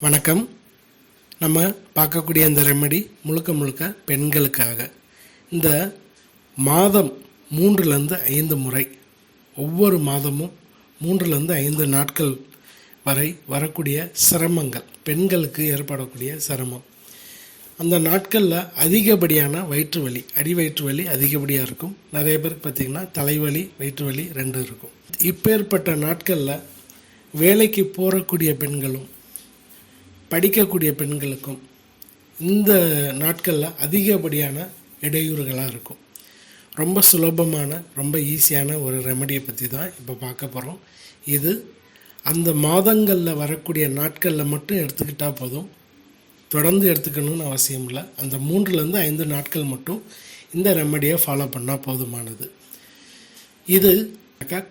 வணக்கம். நம்ம பார்க்கக்கூடிய இந்த ரெமெடி முழுக்க பெண்களுக்காக. இந்த மாதம் 3-5 முறை, ஒவ்வொரு மாதமும் 3-5 நாட்கள் வரை வரக்கூடிய சிரமங்கள், பெண்களுக்கு ஏற்படக்கூடிய சிரமம், அந்த நாட்களில் அதிகப்படியான வயிற்று வலி, அடி வயிற்று வலி அதிகப்படியாக இருக்கும். நிறைய பேருக்கு பார்த்திங்கன்னா தலைவலி, வயிற்று வலி 2 இருக்கும். இப்பேற்பட்ட நாட்களில் வேலைக்கு போகக்கூடிய பெண்களும் படிக்கக்கூடிய பெண்களுக்கும் இந்த நாட்களில் அதிகப்படியான இடையூறுகளாக இருக்கும். ரொம்ப சுலபமான, ரொம்ப ஈஸியான ஒரு ரெமடியை பற்றி தான் இப்போ பார்க்க போகிறோம். இது அந்த மாதங்களில் வரக்கூடிய நாட்களில் மட்டும் எடுத்துக்கிட்டால் போதும், தொடர்ந்து எடுத்துக்கணும்னு அவசியம் இல்லை. அந்த 3-5 நாட்கள் மட்டும் இந்த ரெமடியை ஃபாலோ பண்ணால் போதுமானது. இது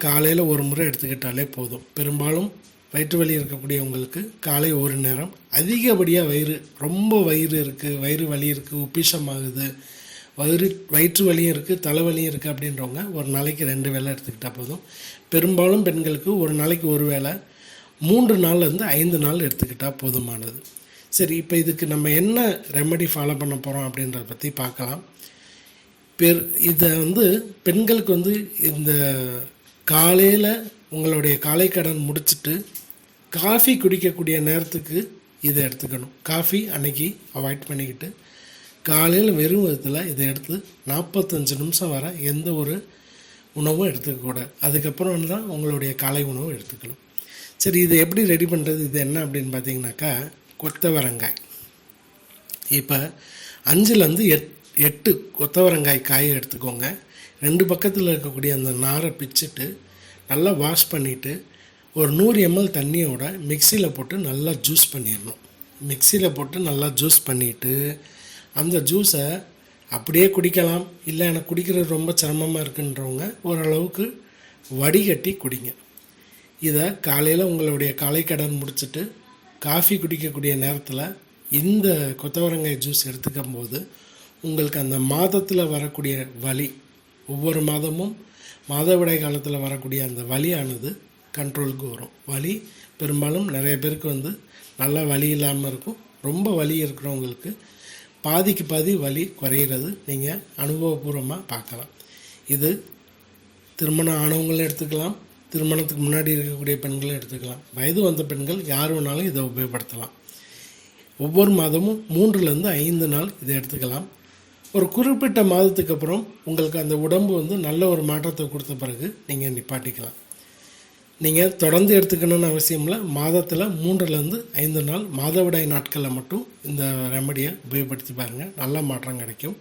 காலையில் ஒரு முறை எடுத்துக்கிட்டாலே போதும். பெரும்பாலும் வயிற்று வலி இருக்கக்கூடியவங்களுக்கு காலை ஒரு நேரம், அதிகப்படியாக ரொம்ப வயிறு இருக்குது, வயிறு வலி இருக்குது, உப்பிஷமாகுது, வயிற்று வலியும் இருக்குது, தலைவலியும் இருக்குது அப்படின்றவங்க ஒரு நாளைக்கு 2 வேளை எடுத்துக்கிட்டால் போதும். பெரும்பாலும் பெண்களுக்கு ஒரு நாளைக்கு ஒரு வேளை 3 நாள்லேருந்து 5 நாள் எடுத்துக்கிட்டால் போதுமானது. சரி, இப்போ இதுக்கு நம்ம என்ன ரெமெடி ஃபாலோ பண்ண போகிறோம் அப்படின்றத பற்றி பார்க்கலாம். இதை பெண்களுக்கு இந்த காலையில் உங்களுடைய காலை கடன் முடிச்சுட்டு காஃபி குடிக்கக்கூடிய நேரத்துக்கு இதை எடுத்துக்கணும். காஃபி அன்னைக்கு அவாய்ட் பண்ணிக்கிட்டு காலையில் வெறும் விதத்தில் இதை எடுத்து 45 நிமிஷம் வர எந்த ஒரு உணவும் எடுத்துக்கக்கூடாது. அதுக்கப்புறம் தான் உங்களுடைய காலை உணவு எடுத்துக்கணும். சரி, இதை எப்படி ரெடி பண்ணுறது? இது என்ன அப்படின்னு பார்த்தீங்கன்னாக்கா, கொத்தவரங்காய். இப்போ 5-8 கொத்தவரங்காய் காயை எடுத்துக்கோங்க. 2 பக்கத்தில் இருக்கக்கூடிய அந்த நாரை பிச்சுட்டு நல்லா வாஷ் பண்ணிவிட்டு ஒரு 100 ml தண்ணியோட மிக்சியில் போட்டு நல்லா ஜூஸ் பண்ணிடணும். மிக்சியில் போட்டு நல்லா ஜூஸ் பண்ணிவிட்டு அந்த ஜூஸை அப்படியே குடிக்கலாம். இல்லை எனக்கு குடிக்கிறது ரொம்ப சிரமமாக இருக்குன்றவங்க ஓரளவுக்கு வடிகட்டி குடிங்க. இதை காலையில் உங்களுடைய காலை கடன் முடிச்சுட்டு காஃபி குடிக்கக்கூடிய நேரத்தில் இந்த கொத்தவரங்காய் ஜூஸ் எடுத்துக்கும் போது உங்களுக்கு அந்த மாதத்தில் வரக்கூடிய வலி, ஒவ்வொரு மாதமும் மாதவிடாய் காலத்தில் வரக்கூடிய அந்த வலியானது கண்ட்ரோலுக்கு வரும். வலி பெரும்பாலும் நிறைய பேருக்கு நல்லா வலி இல்லாமல் இருக்கும். ரொம்ப வலி இருக்கிறவங்களுக்கு பாதிக்கு பாதி வலி குறையிறது நீங்கள் அனுபவபூர்வமாக பார்க்கலாம். இது திருமணம் ஆனவங்களும் எடுத்துக்கலாம், திருமணத்துக்கு முன்னாடி இருக்கக்கூடிய பெண்களும் எடுத்துக்கலாம். வயது வந்த பெண்கள் யார் வேணாலும் இதை உபயோகப்படுத்தலாம். ஒவ்வொரு மாதமும் 3-5 நாள் இதை எடுத்துக்கலாம். ஒரு குறிப்பிட்ட மாதத்துக்கு அப்புறம் உங்களுக்கு அந்த உடம்பு நல்ல ஒரு மாற்றத்தை கொடுத்த பிறகு நீங்கள் நிப்பாட்டிக்கலாம். நீங்கள் தொடர்ந்து எடுத்துக்கணும்னு அவசியம் இல்லை. மாதத்தில் 3-5 நாள் மாதவிடாய் நாட்களில் மட்டும் இந்த ரெமடியை உபயோகப்படுத்தி பாருங்கள். நல்ல மாற்றம் கிடைக்கும்.